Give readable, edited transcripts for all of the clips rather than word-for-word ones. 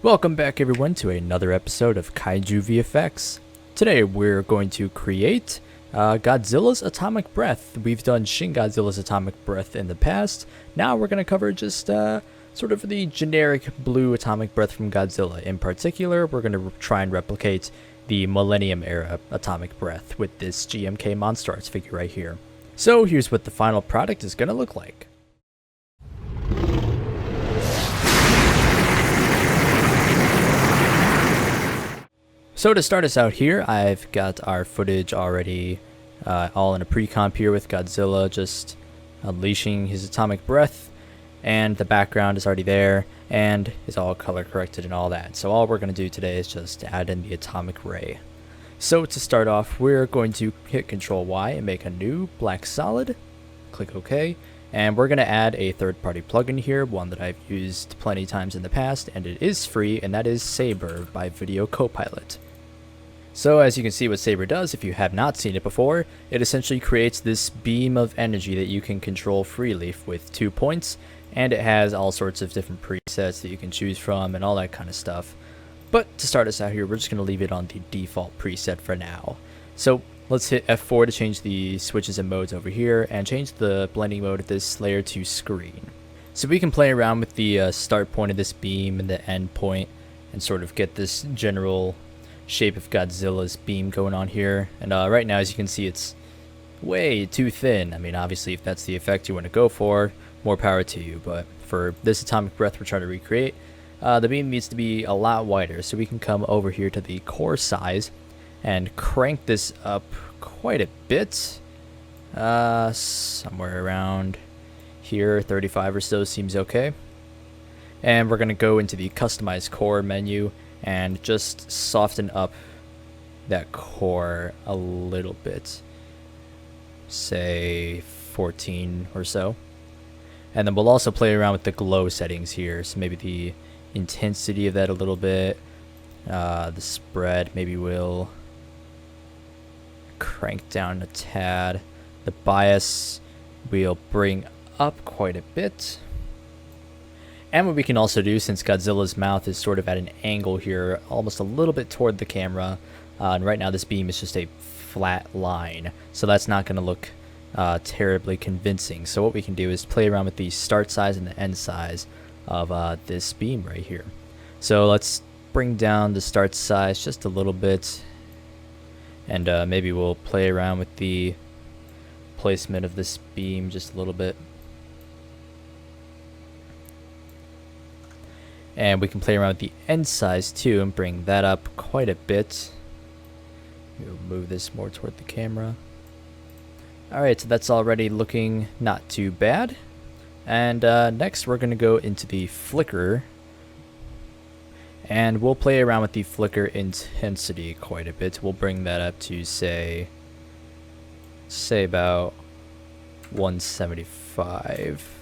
Welcome back everyone to another episode of KaijuVFX. Today we're going to create Godzilla's Atomic Breath. We've done Shin Godzilla's Atomic Breath in the past. Now we're going to cover just sort of the generic blue atomic breath from Godzilla. In particular, we're going to try and replicate the Millennium era atomic breath with this GMK Monster Arts figure right here. So here's what the final product is going to look like. So to start us out here, I've got our footage already all in a pre-comp here with Godzilla just unleashing his atomic breath, and the background is already there and is all color corrected and all that. So all we're going to do today is just add in the atomic ray. So to start off, we're going to hit Control Y and make a new black solid, click OK, and we're going to add a third-party plugin here, one that I've used plenty times in the past, and it is free, and that is Saber by Video Copilot. So as you can see what Saber does, if you have not seen it before, it essentially creates this beam of energy that you can control freely with 2 points, and it has all sorts of different presets that you can choose from and all that kind of stuff. But to start us out here, we're just going to leave it on the default preset for now. So let's hit F4 to change the switches and modes over here, and change the blending mode of this layer to screen. So we can play around with the start point of this beam and the end point, and sort of get this general shape of Godzilla's beam going on here. And right now, as you can see, it's way too thin. I mean, obviously, if that's the effect you want to go for, more power to you. But for this atomic breath we're trying to recreate, the beam needs to be a lot wider. So we can come over here to the core size and crank this up quite a bit. Somewhere around here, 35 or so seems okay. And we're going to go into the customize core menu and just soften up that core a little bit, say 14 or so. And then we'll also play around with the glow settings here, so maybe the intensity of that a little bit, the spread maybe we'll crank down a tad, the bias we'll bring up quite a bit. And what we can also do, since Godzilla's mouth is sort of at an angle here, almost a little bit toward the camera, and right now this beam is just a flat line, so that's not going to look terribly convincing. So what we can do is play around with the start size and the end size of this beam right here. So let's bring down the start size just a little bit, and maybe we'll play around with the placement of this beam just a little bit. And we can play around with the end size too and bring that up quite a bit. We'll move this more toward the camera. Alright, so that's already looking not too bad. And next we're going to go into the flicker. And we'll play around with the flicker intensity quite a bit. We'll bring that up to say about 175.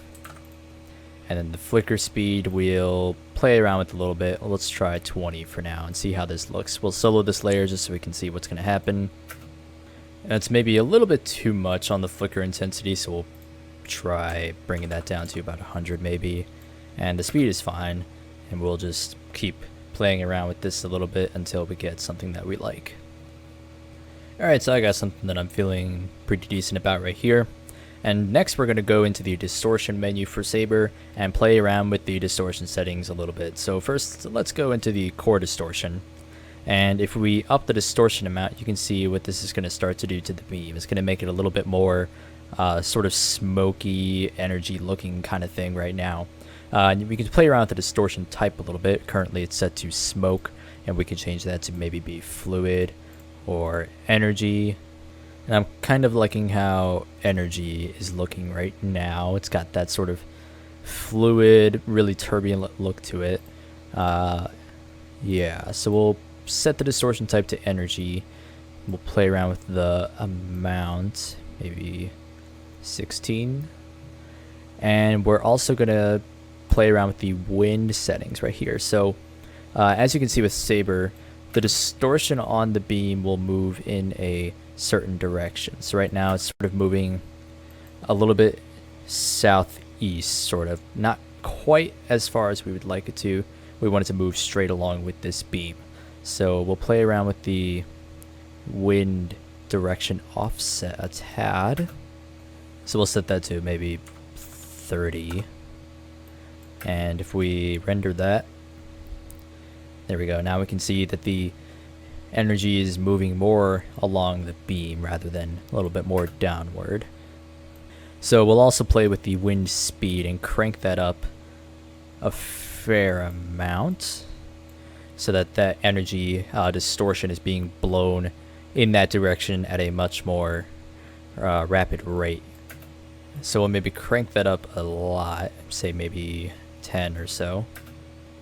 And then the flicker speed we'll play around with a little bit. Let's try 20 for now and see how this looks. We'll solo this layer just so we can see what's going to happen. And it's maybe a little bit too much on the flicker intensity, so we'll try bringing that down to about 100 maybe. And the speed is fine, and we'll just keep playing around with this a little bit until we get something that we like. Alright, so I got something that I'm feeling pretty decent about right here. And next we're going to go into the distortion menu for Saber and play around with the distortion settings a little bit. So first, let's go into the core distortion. And if we up the distortion amount, you can see what this is going to start to do to the beam. It's going to make it a little bit more sort of smoky, energy looking kind of thing right now. We can play around with the distortion type a little bit. Currently it's set to smoke, and we can change that to maybe be fluid or energy. And I'm kind of liking how energy is looking right now. It's got that sort of fluid, really turbulent look to it. Yeah, so we'll set the distortion type to energy. We'll play around with the amount, maybe 16. And we're also going to play around with the wind settings right here. So as you can see with Saber, the distortion on the beam will move in a certain direction. So right now it's sort of moving a little bit southeast, sort of, not quite as far as we would like it to, we want it to move straight along with this beam. So we'll play around with the wind direction offset a tad. So we'll set that to maybe 30. And if we render that, there we go. Now we can see that the energy is moving more along the beam rather than a little bit more downward. So we'll also play with the wind speed and crank that up a fair amount so that that energy distortion is being blown in that direction at a much more rapid rate. So we'll maybe crank that up a lot, say maybe 10 or so.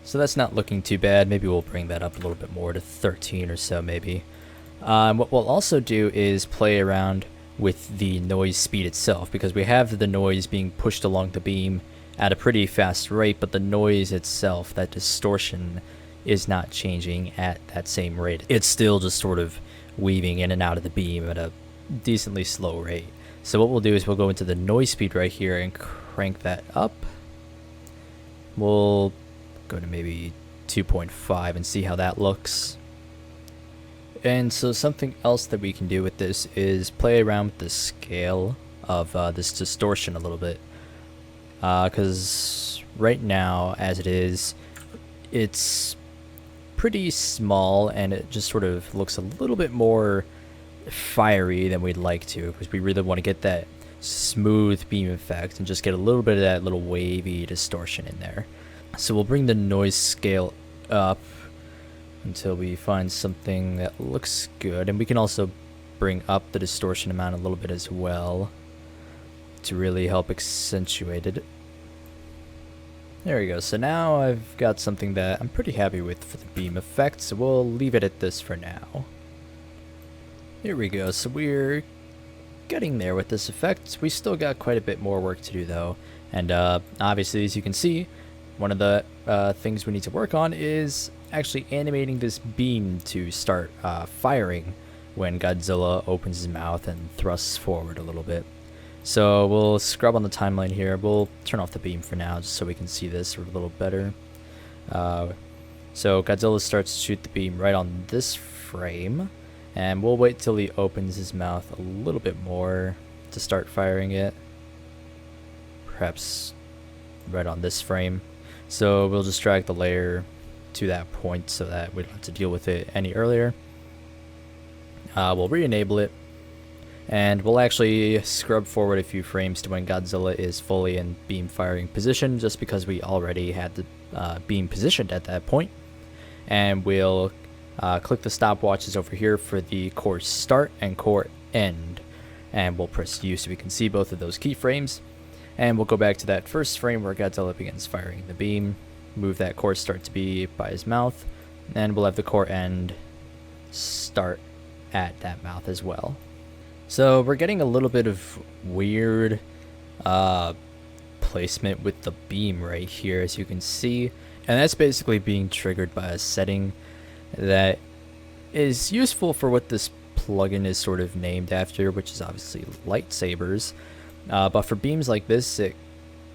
So that's not looking too bad. Maybe we'll bring that up a little bit more to 13 or so maybe. What we'll also do is play around with the noise speed itself, because we have the noise being pushed along the beam at a pretty fast rate, but the noise itself, that distortion, is not changing at that same rate. It's still just sort of weaving in and out of the beam at a decently slow rate. So what we'll do is we'll go into the noise speed right here and crank that up. We'll go to maybe 2.5 and see how that looks. And so something else that we can do with this is play around with the scale of this distortion a little bit. Because right now, as it is, it's pretty small and it just sort of looks a little bit more fiery than we'd like to, because we really want to get that smooth beam effect and just get a little bit of that little wavy distortion in there. So we'll bring the noise scale up until we find something that looks good, and we can also bring up the distortion amount a little bit as well to really help accentuate it. There we go. So now I've got something that I'm pretty happy with for the beam effect, so we'll leave it at this for now. Here we go. So we're getting there with this effect. We still got quite a bit more work to do though, and obviously, as you can see, one of the things we need to work on is actually animating this beam to start firing when Godzilla opens his mouth and thrusts forward a little bit. So we'll scrub on the timeline here. We'll turn off the beam for now just so we can see this a little better. So Godzilla starts to shoot the beam right on this frame, and we'll wait till he opens his mouth a little bit more to start firing it. Perhaps right on this frame. So we'll just drag the layer to that point so that we don't have to deal with it any earlier. We'll re-enable it, and we'll actually scrub forward a few frames to when Godzilla is fully in beam firing position, just because we already had the beam positioned at that point. And we'll click the stopwatches over here for the core start and core end, and we'll press U so we can see both of those keyframes. And we'll go back to that first frame where Godzilla begins firing the beam, move that core start to be by his mouth, and we'll have the core end start at that mouth as well. So we're getting a little bit of weird placement with the beam right here, as you can see, and that's basically being triggered by a setting that is useful for what this plugin is sort of named after, which is obviously lightsabers. But for beams like this, it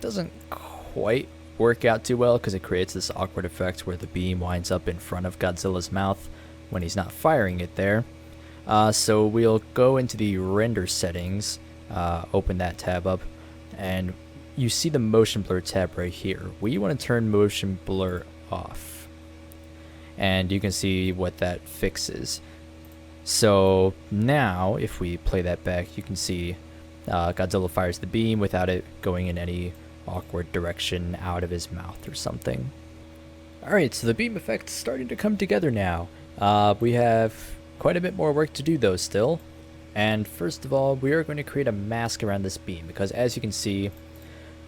doesn't quite work out too well, because it creates this awkward effect where the beam winds up in front of Godzilla's mouth when he's not firing it there. So we'll go into the render settings, open that tab up, and you see the motion blur tab right here. We want to turn motion blur off, and you can see what that fixes. So now if we play that back, you can see Godzilla fires the beam without it going in any awkward direction out of his mouth or something. Alright, so the beam effect's starting to come together now. We have quite a bit more work to do though still. And first of all, we are going to create a mask around this beam, because as you can see,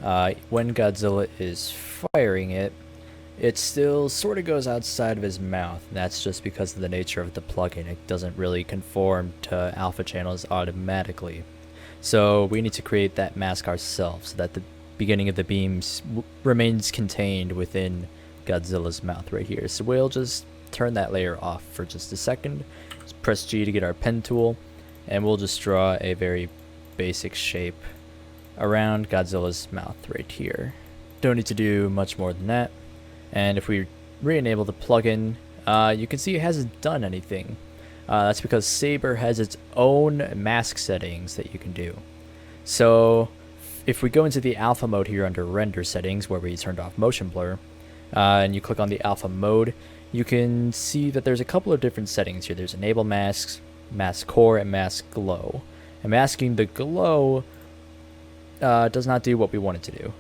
when Godzilla is firing it, it still sort of goes outside of his mouth. That's just because of the nature of the plugin. It doesn't really conform to alpha channels automatically. So we need to create that mask ourselves so that the beginning of the beams remains contained within Godzilla's mouth right here. So we'll just turn that layer off for just a second. Just press G to get our pen tool, and we'll just draw a very basic shape around Godzilla's mouth right here. Don't need to do much more than that. And if we re-enable the plugin, you can see it hasn't done anything. That's because Saber has its own mask settings that you can do. So if we go into the alpha mode here under render settings where we turned off motion blur, and you click on the alpha mode, you can see that there's a couple of different settings here. There's enable masks, mask core, and mask glow. And masking the glow does not do what we want it to do,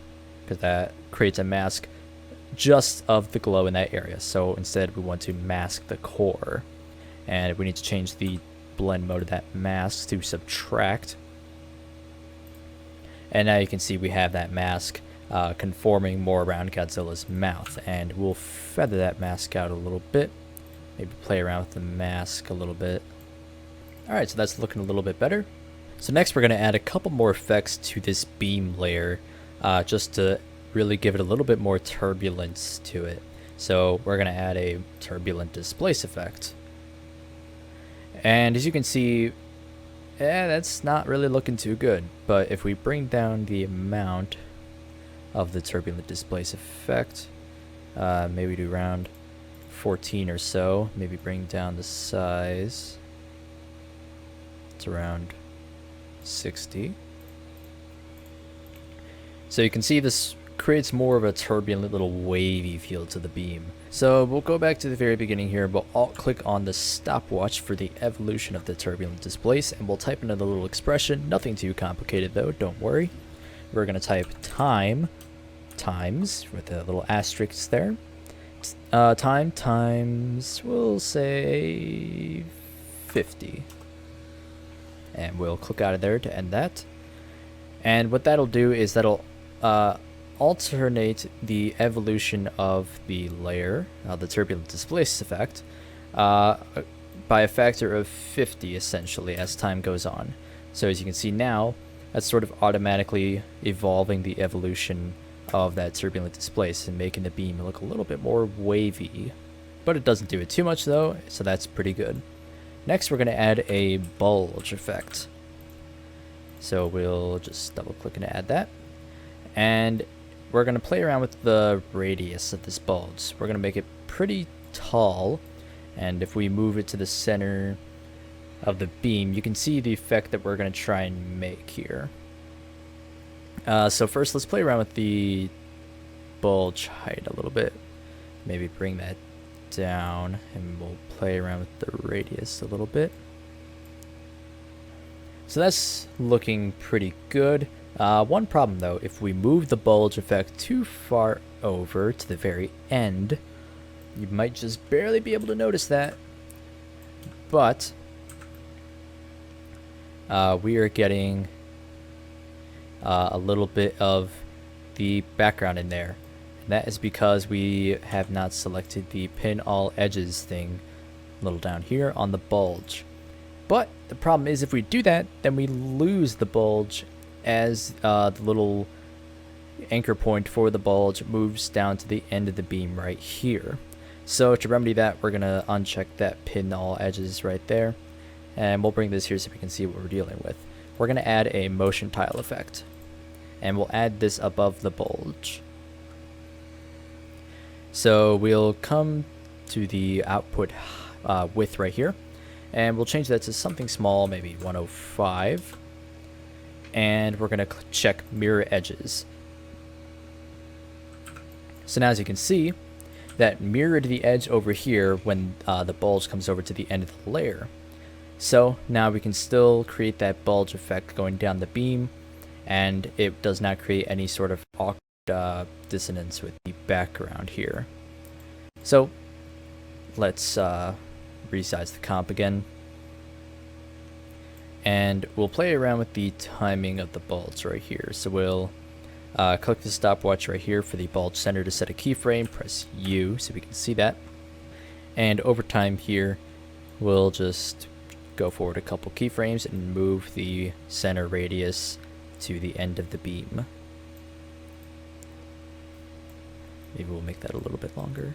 because that creates a mask just of the glow in that area. So instead we want to mask the core, and we need to change the blend mode of that mask to subtract. And now you can see we have that mask conforming more around Godzilla's mouth, and we'll feather that mask out a little bit, maybe play around with the mask a little bit. Alright, so that's looking a little bit better. So next we're going to add a couple more effects to this beam layer, just to really give it a little bit more turbulence to it. So we're going to add a Turbulent Displacement effect. And as you can see, that's not really looking too good. But if we bring down the amount of the Turbulent Displacement effect, maybe do around 14 or so, maybe bring down the size. It's around 60. So you can see this creates more of a turbulent little wavy feel to the beam. So we'll go back to the very beginning here. We'll alt click on the stopwatch for the evolution of the turbulent displace, and we'll type in a little expression. Nothing too complicated though, don't worry. We're going to type time times with a little asterisk there. Time times, we'll say 50. And we'll click out of there to end that. And what that'll do is that'll alternate the evolution of the layer, the turbulent displace effect, by a factor of 50 essentially as time goes on. So as you can see now, that's sort of automatically evolving the evolution of that turbulent displace and making the beam look a little bit more wavy. But it doesn't do it too much though, so that's pretty good. Next we're going to add a bulge effect. So we'll just double click and add that. And we're going to play around with the radius of this bulge. We're going to make it pretty tall. And if we move it to the center of the beam, you can see the effect that we're going to try and make here. So first let's play around with the bulge height a little bit. Maybe bring that down, and we'll play around with the radius a little bit. So that's looking pretty good. One problem though, if we move the bulge effect too far over to the very end, you might just barely be able to notice that. But we are getting a little bit of the background in there. And that is because we have not selected the pin all edges thing a little down here on the bulge. But the problem is if we do that, then we lose the bulge as the little anchor point for the bulge moves down to the end of the beam right here. So to remedy that, we're going to uncheck that pin all edges right there. And we'll bring this here so we can see what we're dealing with. We're going to add a motion tile effect. And we'll add this above the bulge. So we'll come to the output width right here. And we'll change that to something small, maybe 105. And we're going to check mirror edges. So now as you can see, that mirrored the edge over here when the bulge comes over to the end of the layer. So now we can still create that bulge effect going down the beam, and it does not create any sort of awkward dissonance with the background here. So let's resize the comp again, and we'll play around with the timing of the bulge right here. So we'll click the stopwatch right here for the bulge center to set a keyframe, press U so we can see that, and over time here we'll just go forward a couple keyframes and move the center radius to the end of the beam. Maybe we'll make that a little bit longer.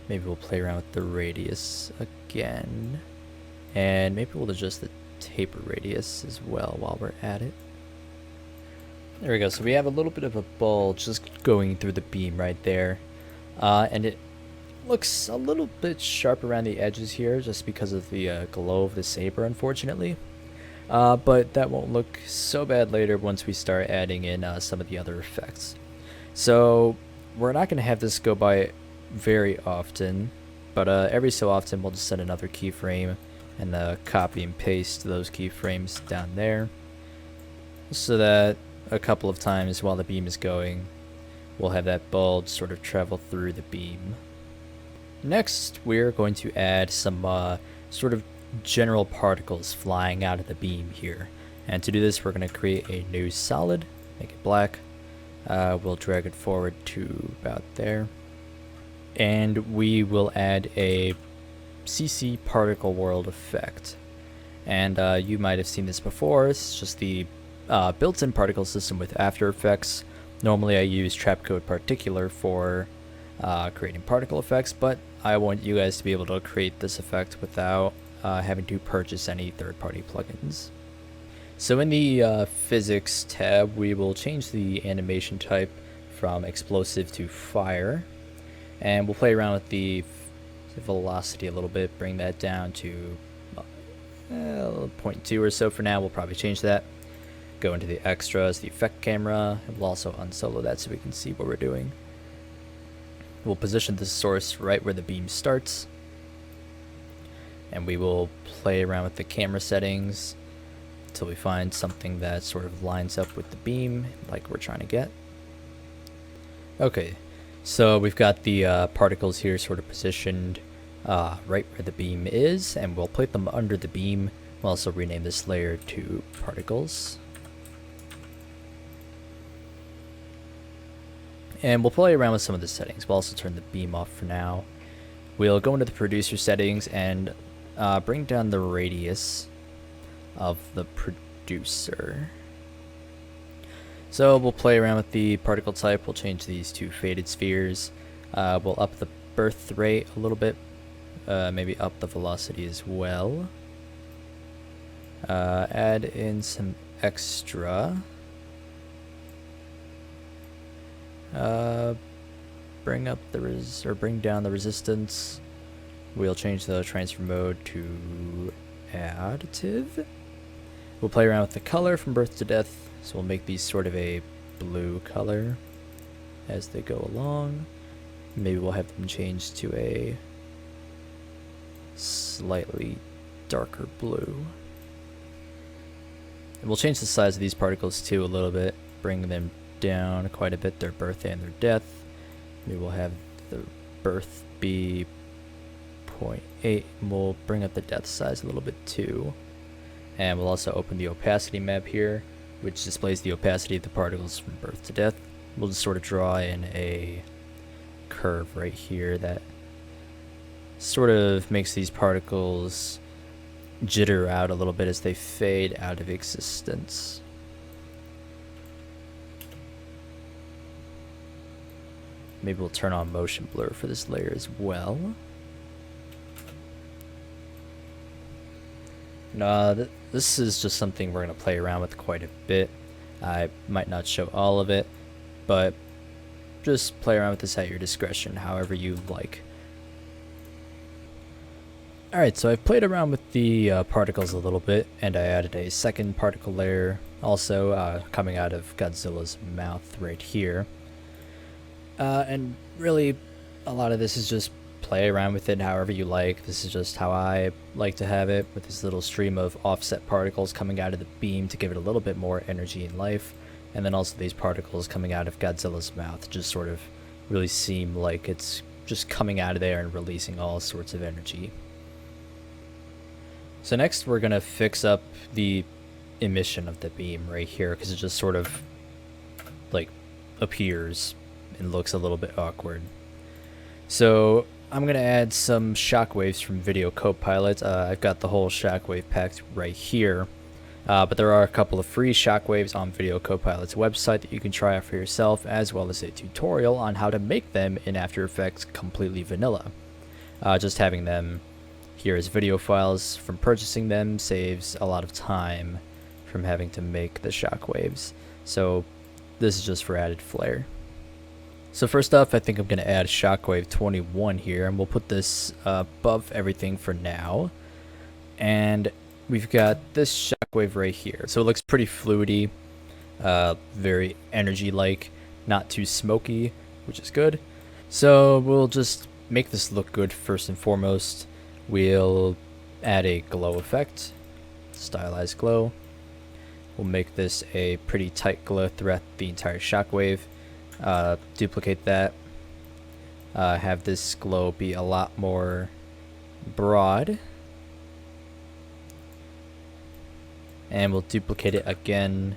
Maybe we'll play around with the radius again, and maybe we'll adjust the taper radius as well while we're at it. There we go. So we have a little bit of a bulge just going through the beam right there. and it looks a little bit sharp around the edges here just because of the glow of the saber, unfortunately. But that won't look so bad later once we start adding in some of the other effects. So we're not going to have this go by very often, but every so often we'll just set another keyframe and copy and paste those keyframes down there, so that a couple of times while the beam is going, we'll have that bulge sort of travel through the beam. Next, we're going to add some sort of general particles flying out of the beam here. And to do this, we're going to create a new solid, make it black. We'll drag it forward to about there. And we will add a CC particle world effect. And you might have seen this before. It's just the built-in particle system with After Effects. Normally I use Trapcode Particular for creating particle effects, but I want you guys to be able to create this effect without having to purchase any third-party plugins. So in the physics tab, we will change the animation type from explosive to fire, and we'll play around with the velocity a little bit, bring that down to 0.2 or so for now. We'll probably change that. Go into the extras, the effect camera, and we'll also unsolo that so we can see what we're doing. We'll position the source right where the beam starts, and we will play around with the camera settings until we find something that sort of lines up with the beam like we're trying to get. Okay, so we've got the particles here sort of positioned right where the beam is, and we'll put them under the beam. We'll also rename this layer to particles. And we'll play around with some of the settings. We'll also turn the beam off for now. We'll go into the producer settings and bring down the radius of the producer. So we'll play around with the particle type. We'll change these to faded spheres. We'll up the birth rate a little bit. Maybe up the velocity as well. Add in some extra. Bring down the resistance. We'll change the transfer mode to additive. We'll play around with the color from birth to death, so we'll make these sort of a blue color as they go along. Maybe we'll have them changed to a slightly darker blue. And we'll change the size of these particles too a little bit, bring them down quite a bit, their birth and their death. Maybe we'll have the birth be 0.8, and we'll bring up the death size a little bit too. And we'll also open the opacity map here, which displays the opacity of the particles from birth to death. We'll just sort of draw in a curve right here that sort of makes these particles jitter out a little bit as they fade out of existence. Maybe we'll turn on motion blur for this layer as well. This is just something we're going to play around with quite a bit. I might not show all of it, but just play around with this at your discretion, however you like. Alright, so I've played around with the particles a little bit, and I added a second particle layer also coming out of Godzilla's mouth right here. And really, a lot of this is just play around with it however you like. This is just how I like to have it, with this little stream of offset particles coming out of the beam to give it a little bit more energy and life. And then also these particles coming out of Godzilla's mouth just sort of really seem like it's just coming out of there and releasing all sorts of energy. So next we're going to fix up the emission of the beam right here, because it just sort of like appears and looks a little bit awkward. So I'm going to add some shockwaves from Video Copilot. I've got the whole shockwave packed right here, but there are a couple of free shockwaves on Video Copilot's website that you can try out for yourself, as well as a tutorial on how to make them in After Effects completely vanilla. Just having them here as video files from purchasing them saves a lot of time from having to make the shockwaves. So this is just for added flair. So first off, I think I'm going to add Shockwave 21 here, and we'll put this above everything for now. And we've got this Shockwave right here. So it looks pretty fluidy, very energy-like, not too smoky, which is good. So we'll just make this look good first and foremost. We'll add a glow effect, stylized glow. We'll make this a pretty tight glow throughout the entire Shockwave. Duplicate that, have this glow be a lot more broad, and we'll duplicate it again,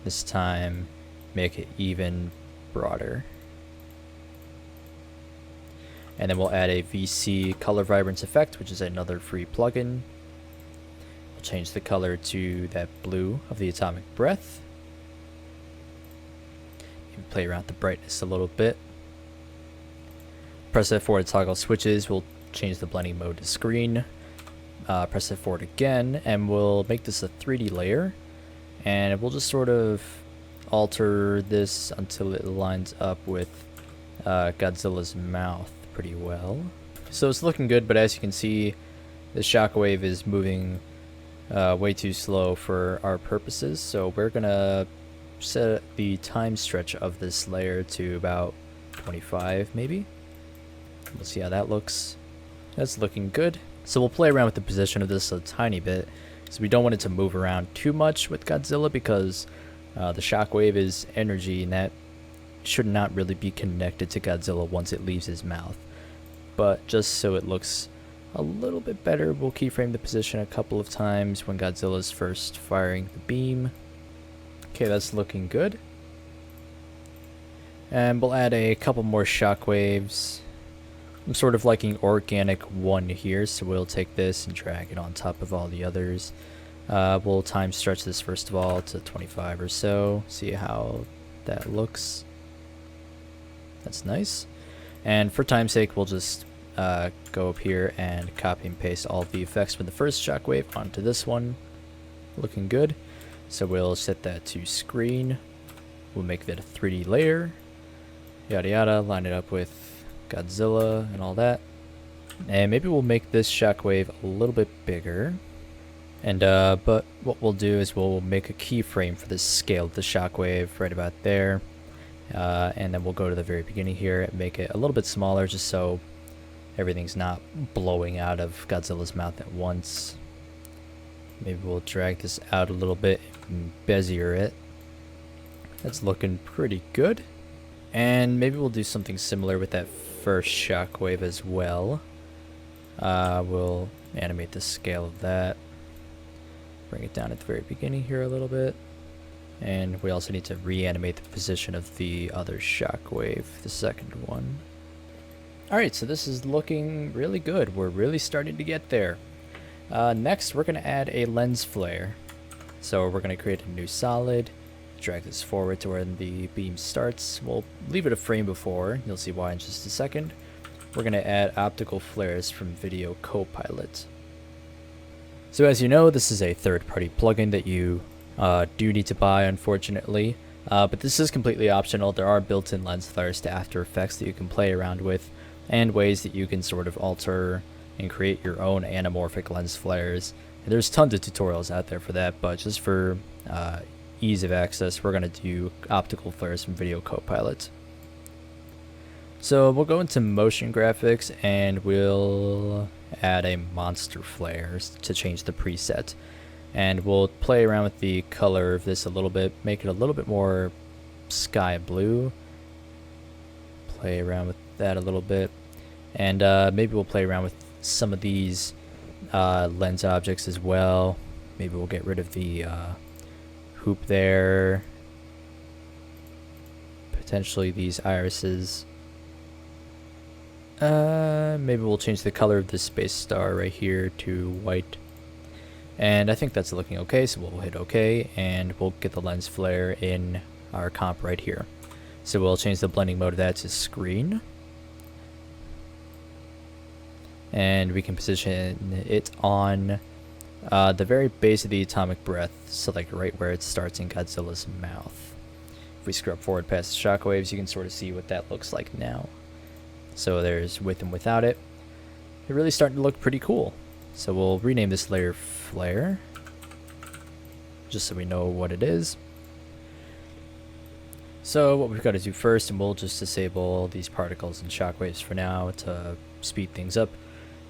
this time make it even broader, and then we'll add a VC color vibrance effect, which is another free plugin. We'll change the color to that blue of the atomic breath. Play around with the brightness a little bit. Press F4 to toggle switches. We'll change the blending mode to screen. Press F4 again, and we'll make this a 3D layer. And we'll just sort of alter this until it lines up with Godzilla's mouth pretty well. So it's looking good, but as you can see, the Shockwave is moving way too slow for our purposes. So we're gonna set the time stretch of this layer to about 25 maybe. We'll see how that looks. That's looking good. So we'll play around with the position of this a tiny bit, because we don't want it to move around too much with Godzilla, because the Shockwave is energy and that should not really be connected to Godzilla once it leaves his mouth. But just so it looks a little bit better, we'll keyframe the position a couple of times when Godzilla's first firing the beam. Okay, that's looking good. And we'll add a couple more shockwaves. I'm sort of liking organic 1 here, so we'll take this and drag it on top of all the others. We'll time stretch this first of all to 25 or so, see how that looks. That's nice. And for time's sake, we'll just go up here and copy and paste all the effects from the first shockwave onto this one. Looking good. So we'll set that to screen. We'll make that a 3D layer. Yada yada, line it up with Godzilla and all that. And maybe we'll make this shockwave a little bit bigger. And but what we'll do is we'll make a keyframe for this scale of the shockwave right about there. And then we'll go to the very beginning here and make it a little bit smaller, just so everything's not blowing out of Godzilla's mouth at once. Maybe we'll drag this out a little bit and bezier it. That's looking pretty good. And maybe we'll do something similar with that first shockwave as well. We'll animate the scale of that. Bring it down at the very beginning here a little bit. And we also need to reanimate the position of the other shockwave, the second one. Alright, so this is looking really good. We're really starting to get there. Next, we're going to add a lens flare. So we're going to create a new solid, drag this forward to where the beam starts. We'll leave it a frame before. You'll see why in just a second. We're going to add optical flares from Video Copilot. So as you know, this is a third-party plugin that you do need to buy, unfortunately. But this is completely optional. There are built-in lens flares to After Effects that you can play around with, and ways that you can sort of alter and create your own anamorphic lens flares. And there's tons of tutorials out there for that, but just for ease of access, we're going to do optical flares from Video Copilot. So we'll go into motion graphics and we'll add a monster flare to change the preset. And we'll play around with the color of this a little bit, make it a little bit more sky blue. Play around with that a little bit. And maybe we'll play around with some of these lens objects as well. Maybe we'll get rid of the hoop there. Potentially these irises. Maybe we'll change the color of this space star right here to white. And I think that's looking okay, so we'll hit OK, and we'll get the lens flare in our comp right here. So we'll change the blending mode of that to screen. And we can position it on the very base of the atomic breath, so like right where it starts in Godzilla's mouth. If we scrub forward past the shockwaves, you can sort of see what that looks like now. So there's with and without it. It's really starting to look pretty cool. So we'll rename this layer Flare, just so we know what it is. So what we've got to do first, and we'll just disable these particles and shockwaves for now to speed things up.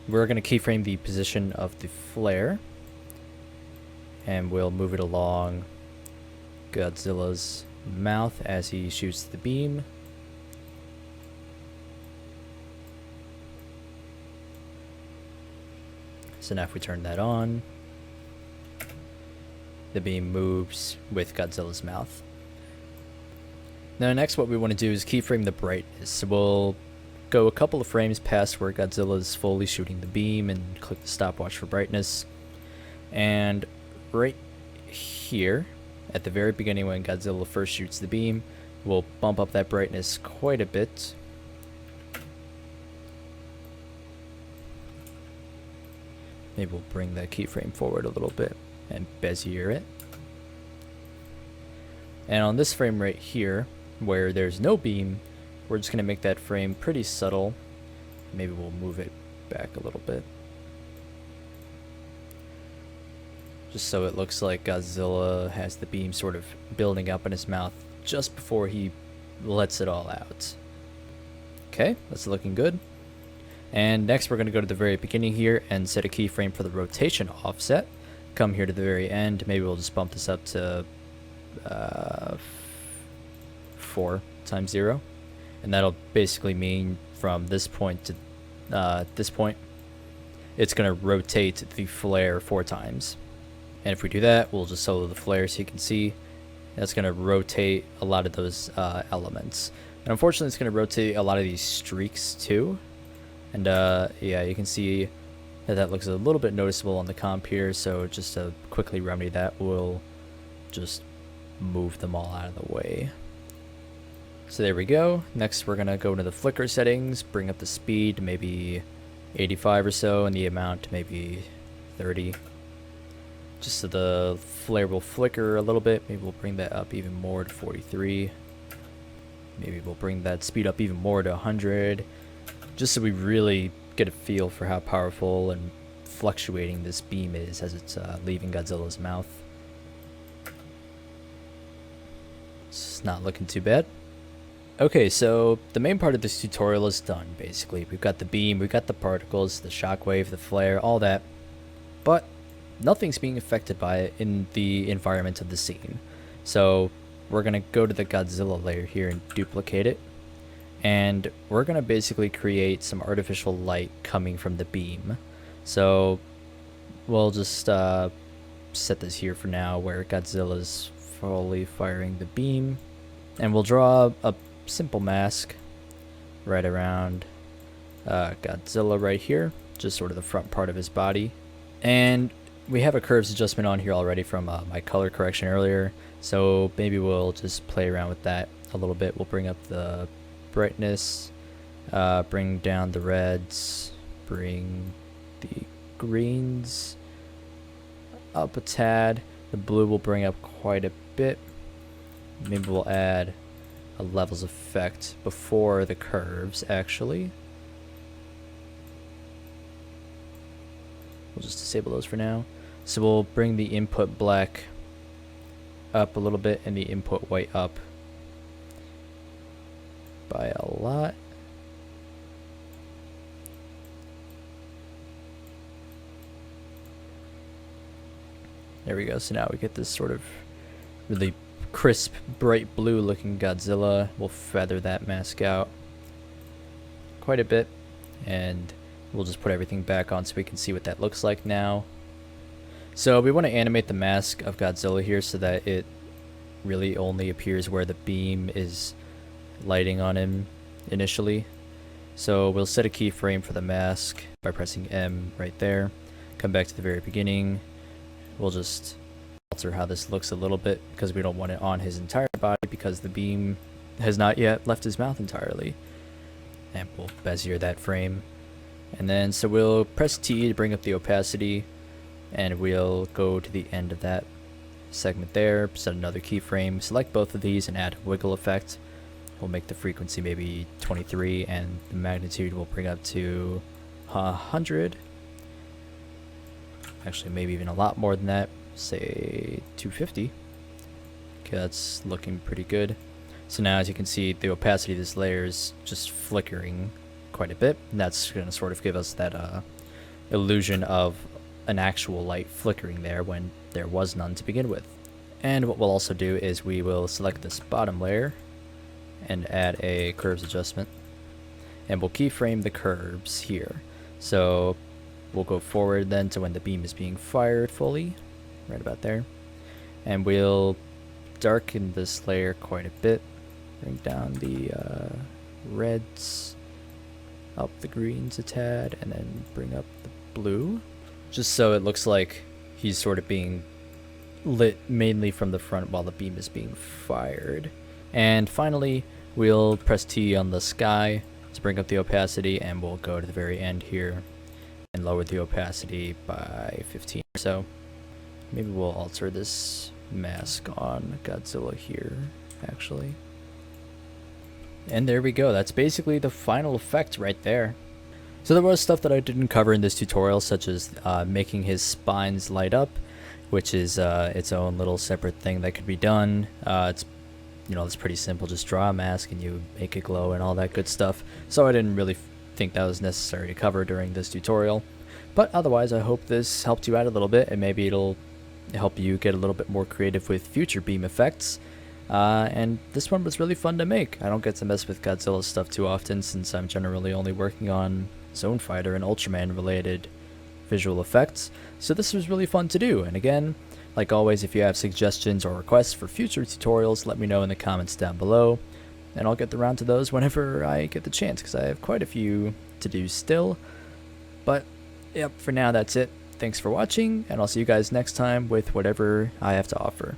We're going to keyframe the position of the flare, and we'll move it along Godzilla's mouth as he shoots the beam. So now if we turn that on, the beam moves with Godzilla's mouth. Now next what we want to do is keyframe the brightness. So we'll go a couple of frames past where Godzilla is fully shooting the beam and click the stopwatch for brightness. And right here, at the very beginning when Godzilla first shoots the beam, we'll bump up that brightness quite a bit. Maybe we'll bring that keyframe forward a little bit and Bezier it. And on this frame right here, where there's no beam, we're just going to make that frame pretty subtle. Maybe we'll move it back a little bit, just so it looks like Godzilla has the beam sort of building up in his mouth just before he lets it all out. Okay, that's looking good. And next we're going to go to the very beginning here and set a keyframe for the rotation offset. Come here to the very end. Maybe we'll just bump this up to 4 times 0. And that'll basically mean from this point to this point, it's going to rotate the flare 4 times. And if we do that, we'll just solo the flare so you can see that's going to rotate a lot of those elements. And unfortunately, it's going to rotate a lot of these streaks too. And yeah, you can see that that looks a little bit noticeable on the comp here. So just to quickly remedy that, we'll just move them all out of the way. So there we go. Next, we're going to go into the flicker settings, bring up the speed to maybe 85 or so, and the amount to maybe 30. Just so the flare will flicker a little bit. Maybe we'll bring that up even more to 43. Maybe we'll bring that speed up even more to 100. Just so we really get a feel for how powerful and fluctuating this beam is as it's leaving Godzilla's mouth. It's not looking too bad. Okay, so the main part of this tutorial is done, basically. We've got the beam, we've got the particles, the shockwave, the flare, all that. But nothing's being affected by it in the environment of the scene. So we're going to go to the Godzilla layer here and duplicate it. And we're going to basically create some artificial light coming from the beam. So we'll just set this here for now where Godzilla's fully firing the beam. And we'll draw a simple mask right around Godzilla right here, just sort of the front part of his body. And we have a curves adjustment on here already from my color correction earlier, so maybe we'll just play around with that a little bit. We'll bring up the brightness, bring down the reds, bring the greens up a tad. The blue will bring up quite a bit. Maybe we'll add a levels effect before the curves, actually. We'll just disable those for now. So we'll bring the input black up a little bit and the input white up by a lot. There we go. So now we get this sort of really crisp, bright blue looking Godzilla. We'll feather that mask out quite a bit, and we'll just put everything back on so we can see what that looks like now. So we want to animate the mask of Godzilla here so that it really only appears where the beam is lighting on him initially. So we'll set a keyframe for the mask by pressing M right there. Come back to the very beginning. We'll just alter how this looks a little bit because we don't want it on his entire body because the beam has not yet left his mouth entirely. And we'll bezier that frame. And then so we'll press T to bring up the opacity, and we'll go to the end of that. segment there, set another keyframe, select both of these and add a wiggle effect. We'll make the frequency maybe 23 and the magnitude will bring up to 100. Actually, maybe even a lot more than that, say 250. Okay, that's looking pretty good. So now as you can see, the opacity of this layer is just flickering quite a bit, and that's going to sort of give us that illusion of an actual light flickering there when there was none to begin with. And what we'll also do is we will select this bottom layer and add a curves adjustment, and we'll keyframe the curves here. So we'll go forward then to when the beam is being fired fully, right about there, and we'll darken this layer quite a bit, bring down the reds, up the greens a tad, and then bring up the blue, just so it looks like he's sort of being lit mainly from the front while the beam is being fired. And finally, we'll press T on the sky to bring up the opacity, and we'll go to the very end here and lower the opacity by 15 or so. Maybe we'll alter this mask on Godzilla here, actually. And there we go. That's basically the final effect right there. So there was stuff that I didn't cover in this tutorial, such as making his spines light up, which is its own little separate thing that could be done. It's pretty simple. Just draw a mask and you make it glow and all that good stuff. So I didn't really think that was necessary to cover during this tutorial. But otherwise, I hope this helped you out a little bit, and maybe it'll help you get a little bit more creative with future beam effects. And this one was really fun to make. I don't get to mess with Godzilla stuff too often, since I'm generally only working on Zone Fighter and Ultraman related visual effects. So this was really fun to do. And again, like always, if you have suggestions or requests for future tutorials, let me know in the comments down below, and I'll get around to those whenever I get the chance, because I have quite a few to do still. But yep, for now that's it. Thanks for watching, and I'll see you guys next time with whatever I have to offer.